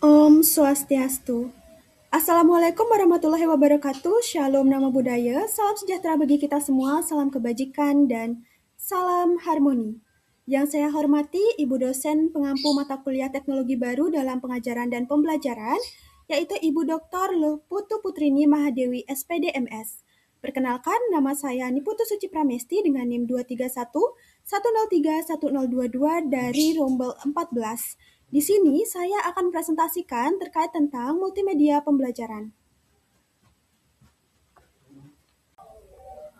Om Swastiastu. Assalamualaikum warahmatullahi wabarakatuh. Shalom nama budaya. Salam sejahtera bagi kita semua. Salam kebajikan dan salam harmoni. Yang saya hormati Ibu dosen pengampu mata kuliah teknologi baru dalam pengajaran dan pembelajaran, yaitu Ibu Dr. Putu Putrini Mahadewi SPDMS. Perkenalkan, nama saya Niputu Suci Pramesti dengan NIM 231 103 1022 dari Rombel 14. Di sini saya akan presentasikan terkait tentang multimedia pembelajaran.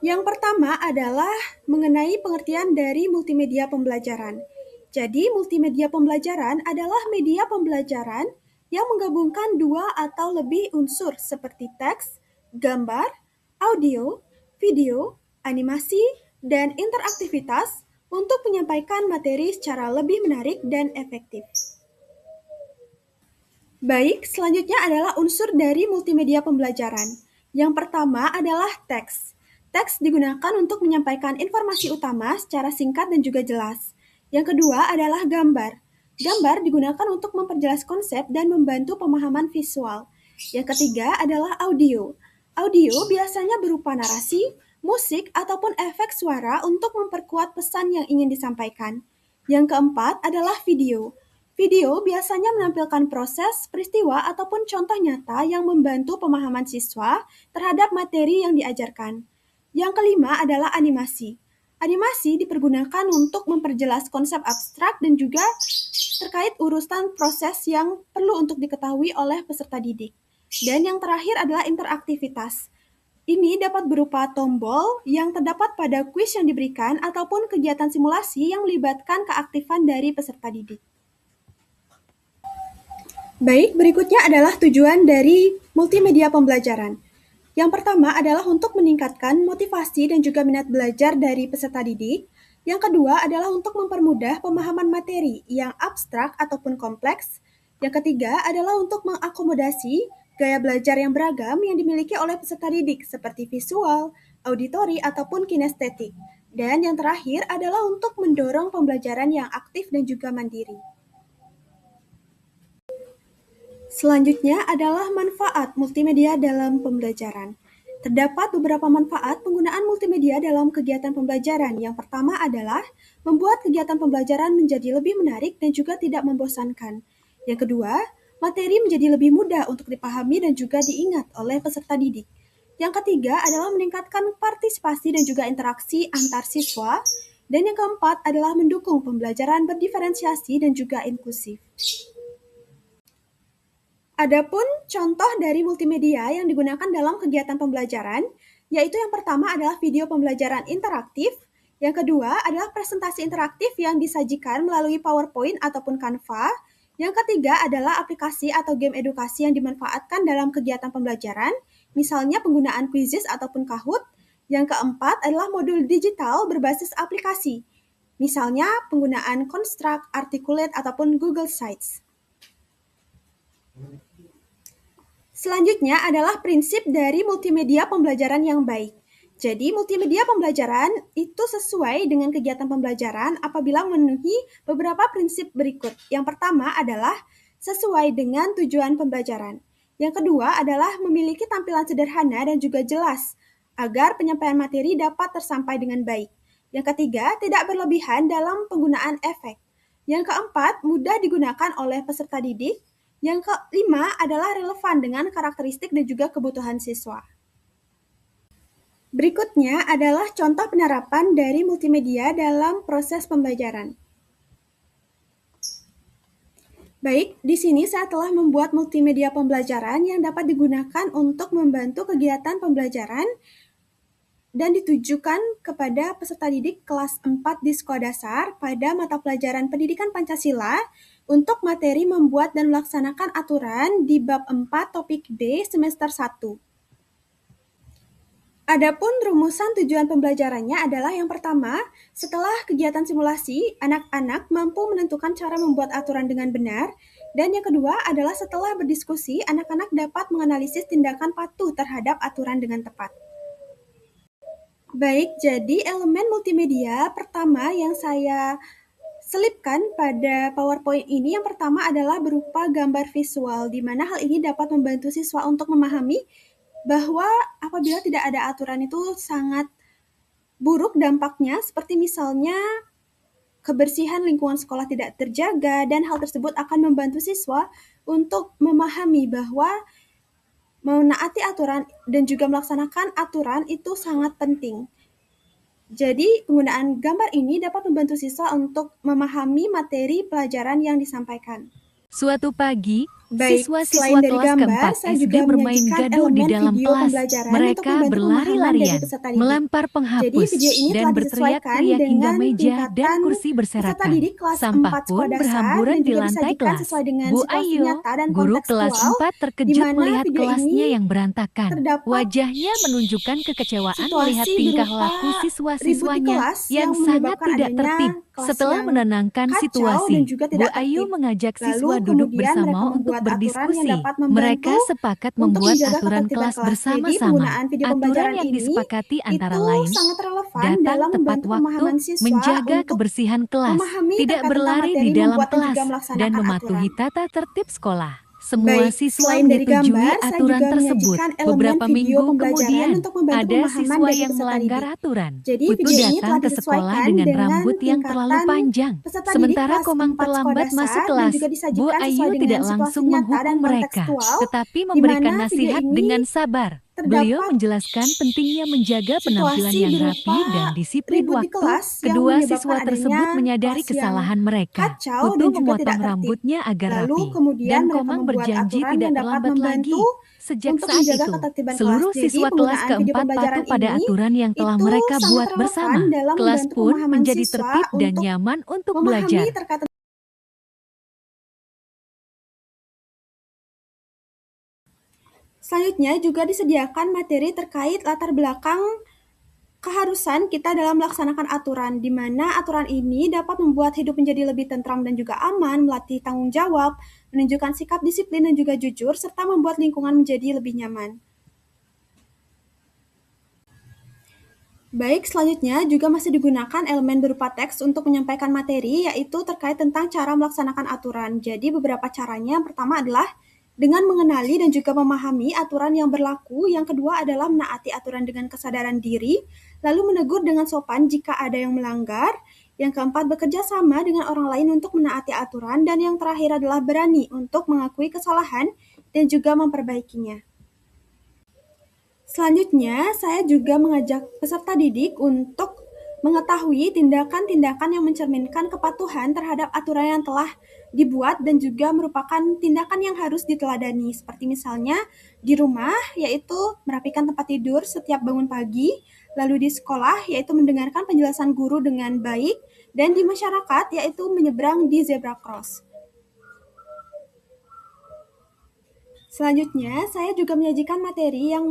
Yang pertama adalah mengenai pengertian dari multimedia pembelajaran. Jadi, multimedia pembelajaran adalah media pembelajaran yang menggabungkan dua atau lebih unsur seperti teks, gambar, audio, video, animasi, dan interaktivitas untuk menyampaikan materi secara lebih menarik dan efektif. Baik, selanjutnya adalah unsur dari multimedia pembelajaran. Yang pertama adalah teks. Teks digunakan untuk menyampaikan informasi utama secara singkat dan juga jelas. Yang kedua adalah gambar. Gambar digunakan untuk memperjelas konsep dan membantu pemahaman visual. Yang ketiga adalah audio. Audio biasanya berupa narasi, musik, ataupun efek suara untuk memperkuat pesan yang ingin disampaikan. Yang keempat adalah video. Video biasanya menampilkan proses, peristiwa, ataupun contoh nyata yang membantu pemahaman siswa terhadap materi yang diajarkan. Yang kelima adalah animasi. Animasi dipergunakan untuk memperjelas konsep abstrak dan juga terkait urusan proses yang perlu untuk diketahui oleh peserta didik. Dan yang terakhir adalah interaktivitas. Ini dapat berupa tombol yang terdapat pada kuis yang diberikan ataupun kegiatan simulasi yang melibatkan keaktifan dari peserta didik. Baik, berikutnya adalah tujuan dari multimedia pembelajaran. Yang pertama adalah untuk meningkatkan motivasi dan juga minat belajar dari peserta didik. Yang kedua adalah untuk mempermudah pemahaman materi yang abstrak ataupun kompleks. Yang ketiga adalah untuk mengakomodasi gaya belajar yang beragam yang dimiliki oleh peserta didik seperti visual, auditori, ataupun kinestetik. Dan yang terakhir adalah untuk mendorong pembelajaran yang aktif dan juga mandiri. Selanjutnya adalah manfaat multimedia dalam pembelajaran. Terdapat beberapa manfaat penggunaan multimedia dalam kegiatan pembelajaran. Yang pertama adalah membuat kegiatan pembelajaran menjadi lebih menarik dan juga tidak membosankan. Yang kedua, materi menjadi lebih mudah untuk dipahami dan juga diingat oleh peserta didik. Yang ketiga adalah meningkatkan partisipasi dan juga interaksi antar siswa. Dan yang keempat adalah mendukung pembelajaran berdiferensiasi dan juga inklusif. Adapun contoh dari multimedia yang digunakan dalam kegiatan pembelajaran, yaitu yang pertama adalah video pembelajaran interaktif, yang kedua adalah presentasi interaktif yang disajikan melalui PowerPoint ataupun Canva, yang ketiga adalah aplikasi atau game edukasi yang dimanfaatkan dalam kegiatan pembelajaran, misalnya penggunaan Quizizz ataupun Kahoot, yang keempat adalah modul digital berbasis aplikasi, misalnya penggunaan Construct, Articulate, ataupun Google Sites. Selanjutnya adalah prinsip dari multimedia pembelajaran yang baik. Jadi, multimedia pembelajaran itu sesuai dengan kegiatan pembelajaran apabila memenuhi beberapa prinsip berikut. Yang pertama adalah sesuai dengan tujuan pembelajaran. Yang kedua adalah memiliki tampilan sederhana dan juga jelas, agar penyampaian materi dapat tersampai dengan baik. Yang ketiga, tidak berlebihan dalam penggunaan efek. Yang keempat, mudah digunakan oleh peserta didik. Yang kelima adalah relevan dengan karakteristik dan juga kebutuhan siswa. Berikutnya adalah contoh penerapan dari multimedia dalam proses pembelajaran. Baik, di sini saya telah membuat multimedia pembelajaran yang dapat digunakan untuk membantu kegiatan pembelajaran dan ditujukan kepada peserta didik kelas 4 di sekolah dasar pada mata pelajaran Pendidikan Pancasila untuk materi membuat dan melaksanakan aturan di bab 4 topik B semester 1. Adapun rumusan tujuan pembelajarannya adalah yang pertama, setelah kegiatan simulasi, anak-anak mampu menentukan cara membuat aturan dengan benar, dan yang kedua adalah setelah berdiskusi, anak-anak dapat menganalisis tindakan patuh terhadap aturan dengan tepat. Baik, jadi elemen multimedia pertama yang saya selipkan pada PowerPoint ini yang pertama adalah berupa gambar visual, di mana hal ini dapat membantu siswa untuk memahami bahwa apabila tidak ada aturan itu sangat buruk dampaknya, seperti misalnya kebersihan lingkungan sekolah tidak terjaga, dan hal tersebut akan membantu siswa untuk memahami bahwa menaati aturan dan juga melaksanakan aturan itu sangat penting. Jadi, penggunaan gambar ini dapat membantu siswa untuk memahami materi pelajaran yang disampaikan. Suatu pagi, Baik, siswa-siswa selain dari kelas gambar, keempat saya SD juga bermain menyajikan gaduh di elemen dalam video kelas. pembelajaran untuk Mereka membantu pemahaman dari berlari-larian, peserta didik. melempar Jadi, penghapus, video ini dan telah disesuaikan berteriak-teriak hingga dengan meja dan tingkatan kursi peserta berserakan. didik kelas Sampah 4 pun sekolah dasar berhamburan dan di juga lantai disajikan kelas. sesuai dengan Bu situasi Ayu, nyata dan guru kelas kontekstual, 4 di terkejut mana melihat video kelasnya ini yang berantakan. terdapat Wajahnya menunjukkan kekecewaan melihat situasi tingkah berupa laku ribut di siswa-siswanya kelas yang yang sangat menyebabkan tidak adanya tertib. kelas Setelah yang menenangkan kacau dan situasi, juga Bu tidak Ayu tertib. mengajak Lalu siswa duduk kemudian mereka bersama untuk membuat aturan yang berdiskusi. dapat membantu Mereka sepakat untuk membuat menjaga aturan ketertiban kelas kelas. Jadi bersama-sama. penggunaan video Aturan pembelajaran yang ini disepakati antara itu lain, sangat relevan datang dalam tepat membantu waktu, pemahaman siswa menjaga untuk kebersihan kelas, memahami tidak terkait tentang berlari materi di dalam membuat dan juga kelas, dan melaksanakan aturan. mematuhi tata tertib sekolah. Semua Baik, siswa selain dari menyetujui gambar, saya aturan juga tersebut. menyajikan elemen Beberapa video minggu pembelajaran kemudian, untuk membantu ada pemahaman siswa dari yang peserta melanggar didik. aturan. Jadi Putu video ini datang telah ke sekolah disesuaikan dengan dengan rambut yang terlalu tingkatan panjang. peserta didik Sementara kelas Komang 4 sekolah terlambat masuk dasar dan kelas, juga Bu disajikan sesuai Ayu dengan tidak situasi langsung nyata dan menghukum mereka, kontekstual, tetapi di memberikan mana video nasihat ini dengan sabar. Beliau terdapat menjelaskan pentingnya menjaga penampilan situasi yang berupa rapi dan disiplin ribut di waktu. kelas yang Kedua menyebabkan siswa adanya tersebut menyadari kelas yang kesalahan mereka. kacau dan Putu juga tidak memotong tertib. rambutnya agar Lalu rapi, kemudian dan mereka Komang membuat berjanji aturan yang tidak dapat terlambat membantu lagi. Sejak untuk saat menjaga itu, ketertiban kelas. seluruh Jadi siswa kelas penggunaan video keempat pembelajaran patuh pada ini aturan yang telah itu mereka sangat buat relevan bersama. dalam Kelas membantu pun pemahaman menjadi siswa tertib dan untuk nyaman untuk memahami belajar. terkait. Selanjutnya juga disediakan materi terkait latar belakang keharusan kita dalam melaksanakan aturan, di mana aturan ini dapat membuat hidup menjadi lebih tentram dan juga aman, melatih tanggung jawab, menunjukkan sikap disiplin dan juga jujur, serta membuat lingkungan menjadi lebih nyaman. Baik, selanjutnya juga masih digunakan elemen berupa teks untuk menyampaikan materi, yaitu terkait tentang cara melaksanakan aturan. Jadi beberapa caranya, yang pertama adalah dengan mengenali dan juga memahami aturan yang berlaku, yang kedua adalah menaati aturan dengan kesadaran diri, lalu menegur dengan sopan jika ada yang melanggar, yang keempat bekerja sama dengan orang lain untuk menaati aturan, dan yang terakhir adalah berani untuk mengakui kesalahan dan juga memperbaikinya. Selanjutnya, saya juga mengajak peserta didik untuk mengetahui tindakan-tindakan yang mencerminkan kepatuhan terhadap aturan yang telah dibuat dan juga merupakan tindakan yang harus diteladani. Seperti misalnya di rumah, yaitu merapikan tempat tidur setiap bangun pagi, lalu di sekolah, yaitu mendengarkan penjelasan guru dengan baik, dan di masyarakat, yaitu menyeberang di zebra cross. Selanjutnya, saya juga menyajikan materi yang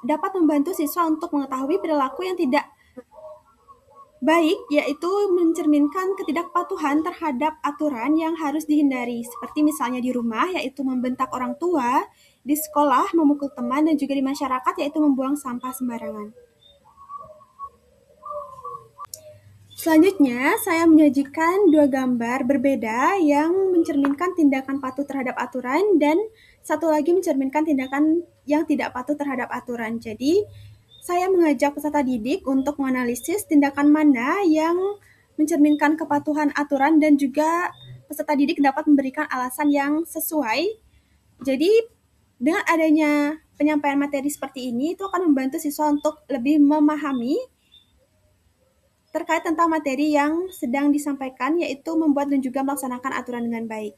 dapat membantu siswa untuk mengetahui perilaku yang tidak baik, yaitu mencerminkan ketidakpatuhan terhadap aturan yang harus dihindari, seperti misalnya di rumah, yaitu membentak orang tua, di sekolah, memukul teman, dan juga di masyarakat, yaitu membuang sampah sembarangan. Selanjutnya, saya menyajikan dua gambar berbeda yang mencerminkan tindakan patuh terhadap aturan dan satu lagi mencerminkan tindakan yang tidak patuh terhadap aturan. Jadi, saya mengajak peserta didik untuk menganalisis tindakan mana yang mencerminkan kepatuhan aturan dan juga peserta didik dapat memberikan alasan yang sesuai. Jadi, dengan adanya penyampaian materi seperti ini, itu akan membantu siswa untuk lebih memahami terkait tentang materi yang sedang disampaikan, yaitu membuat dan juga melaksanakan aturan dengan baik.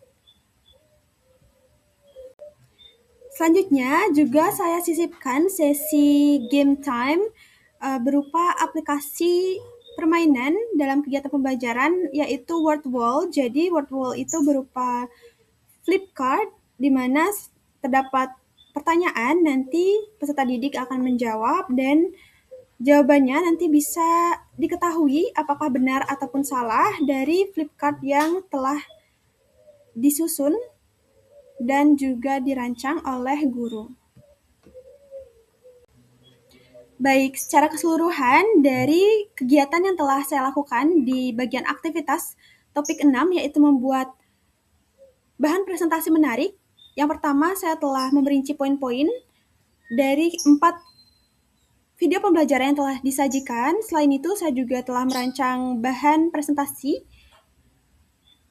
Selanjutnya juga saya sisipkan sesi game time berupa aplikasi permainan dalam kegiatan pembelajaran, yaitu word wall. Jadi word wall itu berupa flip card di mana terdapat pertanyaan, nanti peserta didik akan menjawab dan jawabannya nanti bisa diketahui apakah benar ataupun salah dari flip card yang telah disusun dan juga dirancang oleh guru. Baik, secara keseluruhan dari kegiatan yang telah saya lakukan di bagian aktivitas topik 6 yaitu membuat bahan presentasi menarik. Yang pertama, saya telah memerinci poin-poin dari 4 video pembelajaran yang telah disajikan. Selain itu, saya juga telah merancang bahan presentasi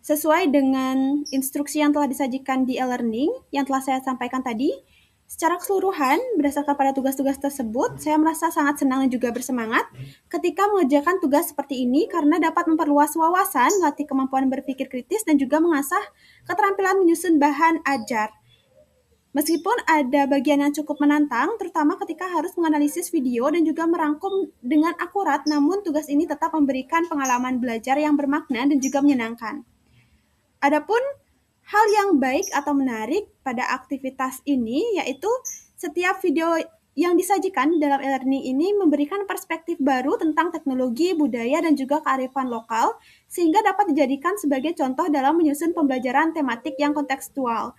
sesuai dengan instruksi yang telah disajikan di e-learning yang telah saya sampaikan tadi. Secara keseluruhan, berdasarkan pada tugas-tugas tersebut, saya merasa sangat senang dan juga bersemangat ketika mengerjakan tugas seperti ini karena dapat memperluas wawasan, melatih kemampuan berpikir kritis, dan juga mengasah keterampilan menyusun bahan ajar. Meskipun ada bagian yang cukup menantang, terutama ketika harus menganalisis video dan juga merangkum dengan akurat, namun tugas ini tetap memberikan pengalaman belajar yang bermakna dan juga menyenangkan. Adapun hal yang baik atau menarik pada aktivitas ini yaitu setiap video yang disajikan dalam e-learning ini memberikan perspektif baru tentang teknologi, budaya, dan juga kearifan lokal, sehingga dapat dijadikan sebagai contoh dalam menyusun pembelajaran tematik yang kontekstual.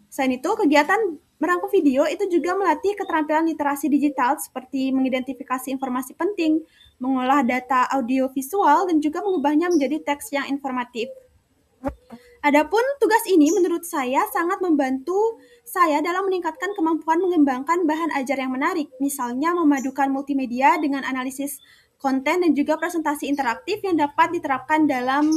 Selain itu, kegiatan merangkum video itu juga melatih keterampilan literasi digital seperti mengidentifikasi informasi penting, mengolah data audio visual, dan juga mengubahnya menjadi teks yang informatif. Adapun tugas ini menurut saya sangat membantu saya dalam meningkatkan kemampuan mengembangkan bahan ajar yang menarik, misalnya memadukan multimedia dengan analisis konten dan juga presentasi interaktif yang dapat diterapkan dalam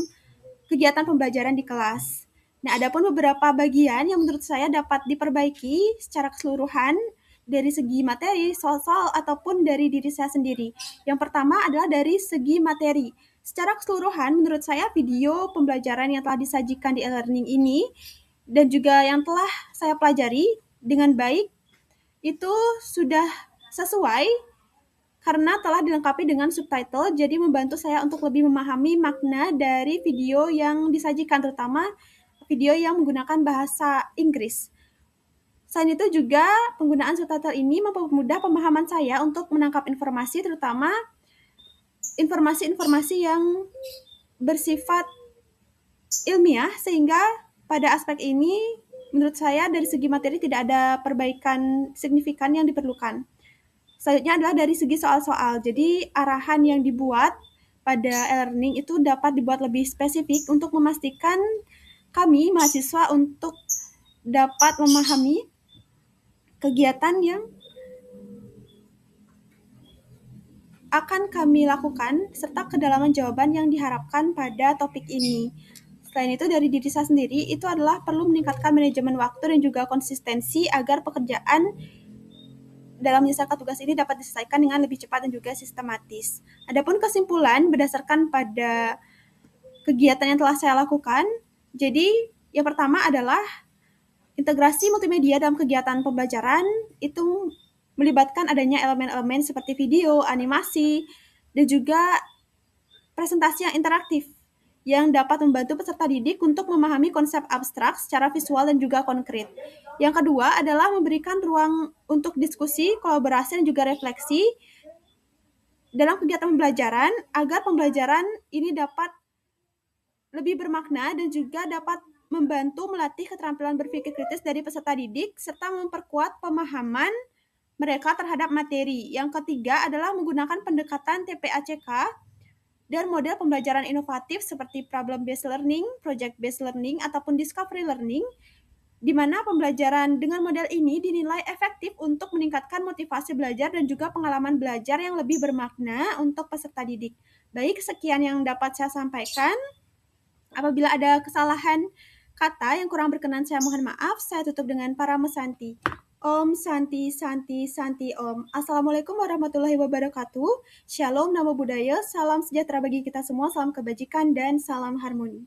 kegiatan pembelajaran di kelas. Nah, adapun beberapa bagian yang menurut saya dapat diperbaiki secara keseluruhan dari segi materi, soal-soal, ataupun dari diri saya sendiri. Yang pertama adalah dari segi materi. Secara keseluruhan, menurut saya video pembelajaran yang telah disajikan di e-learning ini dan juga yang telah saya pelajari dengan baik itu sudah sesuai karena telah dilengkapi dengan subtitle, jadi membantu saya untuk lebih memahami makna dari video yang disajikan, terutama video yang menggunakan bahasa Inggris. Selain itu juga penggunaan subtitle ini mempermudah pemahaman saya untuk menangkap informasi, terutama informasi-informasi yang bersifat ilmiah, sehingga pada aspek ini menurut saya dari segi materi tidak ada perbaikan signifikan yang diperlukan. Selanjutnya adalah dari segi soal-soal. Jadi arahan yang dibuat pada e-learning itu dapat dibuat lebih spesifik untuk memastikan kami mahasiswa untuk dapat memahami kegiatan yang akan kami lakukan serta kedalaman jawaban yang diharapkan pada topik ini. Selain itu, dari diri saya sendiri, itu adalah perlu meningkatkan manajemen waktu dan juga konsistensi agar pekerjaan dalam menyelesaikan tugas ini dapat diselesaikan dengan lebih cepat dan juga sistematis. Adapun kesimpulan berdasarkan pada kegiatan yang telah saya lakukan, jadi yang pertama adalah integrasi multimedia dalam kegiatan pembelajaran itu melibatkan adanya elemen-elemen seperti video, animasi, dan juga presentasi yang interaktif yang dapat membantu peserta didik untuk memahami konsep abstrak secara visual dan juga konkret. Yang kedua adalah memberikan ruang untuk diskusi, kolaborasi, dan juga refleksi dalam kegiatan pembelajaran agar pembelajaran ini dapat lebih bermakna dan juga dapat membantu melatih keterampilan berpikir kritis dari peserta didik serta memperkuat pemahaman mereka terhadap materi. Yang ketiga adalah menggunakan pendekatan TPACK dan model pembelajaran inovatif seperti problem-based learning, project-based learning, ataupun discovery learning, di mana pembelajaran dengan model ini dinilai efektif untuk meningkatkan motivasi belajar dan juga pengalaman belajar yang lebih bermakna untuk peserta didik. Baik, sekian yang dapat saya sampaikan. Apabila ada kesalahan kata yang kurang berkenan, saya mohon maaf. Saya tutup dengan Parama Santi. Om Santi Santi Santi Om. Assalamualaikum warahmatullahi wabarakatuh. Shalom, namo buddhaya, salam sejahtera bagi kita semua, salam kebajikan, dan salam harmoni.